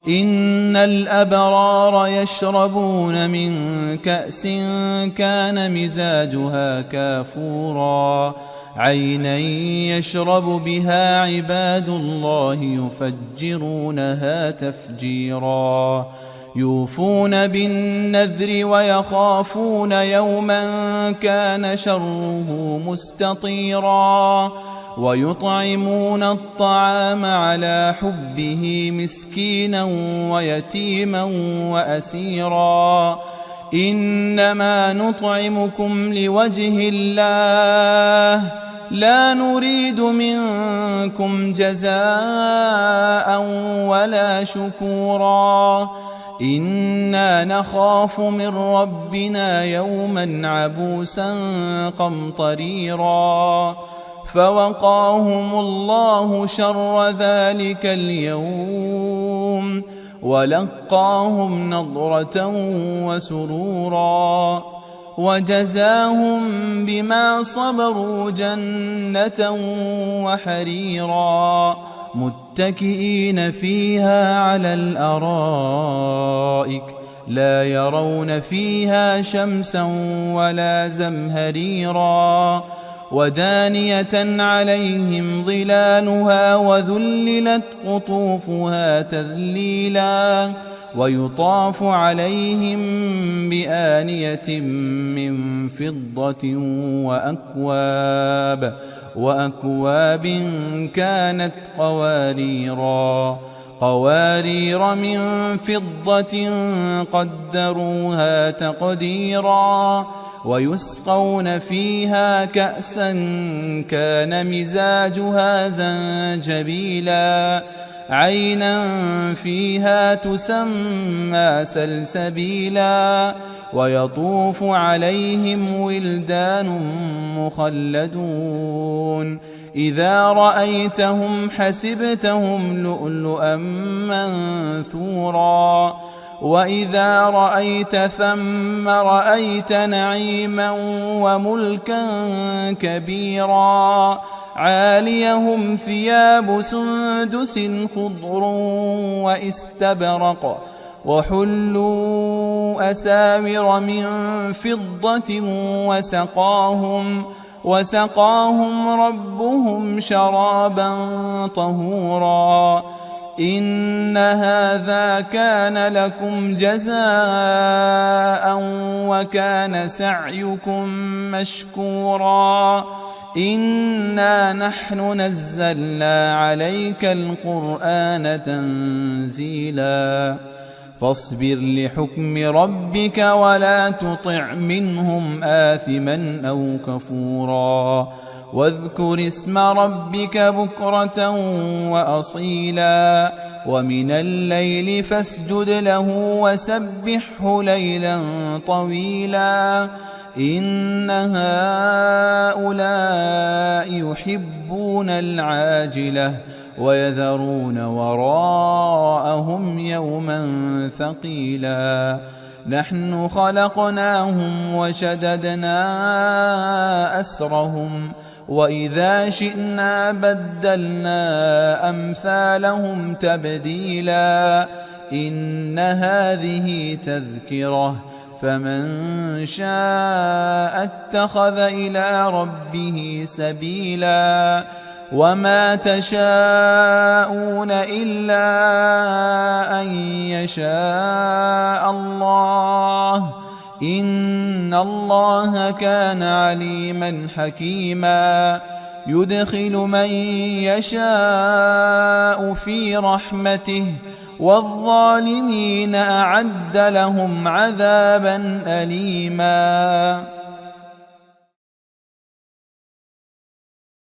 إن الأبرار يشربون من كأس كان مزاجها كافورا عينا يشرب بها عباد الله يفجرونها تفجيرا يوفون بالنذر ويخافون يوما كان شره مستطيرا ويطعمون الطعام على حبه مسكينا ويتيما وأسيرا إنما نطعمكم لوجه الله لا نريد منكم جزاء ولا شكورا إنا نخاف من ربنا يوما عبوسا قمطريرا فوقاهم الله شر ذلك اليوم ولقاهم نضرة وسرورا وجزاهم بما صبروا جنة وحريرا متكئين فيها على الأرائك لا يرون فيها شمسا ولا زمهريرا ودانية عليهم ظلالها وذللت قطوفها تذليلا ويطاف عليهم بآنية من فضة وأكواب كانت قوارير من فضة قدروها تقديرا ويسقون فيها كأسا كان مزاجها زنجبيلا عينا فيها تسمى سلسبيلا ويطوف عليهم ولدان مخلدون إذا رأيتهم حسبتهم لؤلؤا منثورا وإذا رأيت ثم رأيت نعيما وملكا كبيرا عاليهم ثياب سندس خضر واستبرق وحلوا أساور من فضة وسقاهم ربهم شرابا طهورا إن هذا كان لكم جزاء وكان سعيكم مشكورا إنا نحن نزلنا عليك القرآن تنزيلا فاصبر لحكم ربك ولا تطع منهم آثما أو كفورا واذكر اسم ربك بكرة وأصيلا ومن الليل فاسجد له وسبحه ليلا طويلا إن هؤلاء يحبون العاجلة ويذرون وراءهم يوما ثقيلا نحن خلقناهم وشددنا أسرهم وإذا شئنا بدلنا أمثالهم تبديلا إن هذه تذكرة فمن شاء اتخذ إلى ربه سبيلا وما تشاءون إلا أن يشاء الله إن الله كان عليما حكيما يدخل من يشاء في رحمته والظالمين أعد لهم عذابا أليما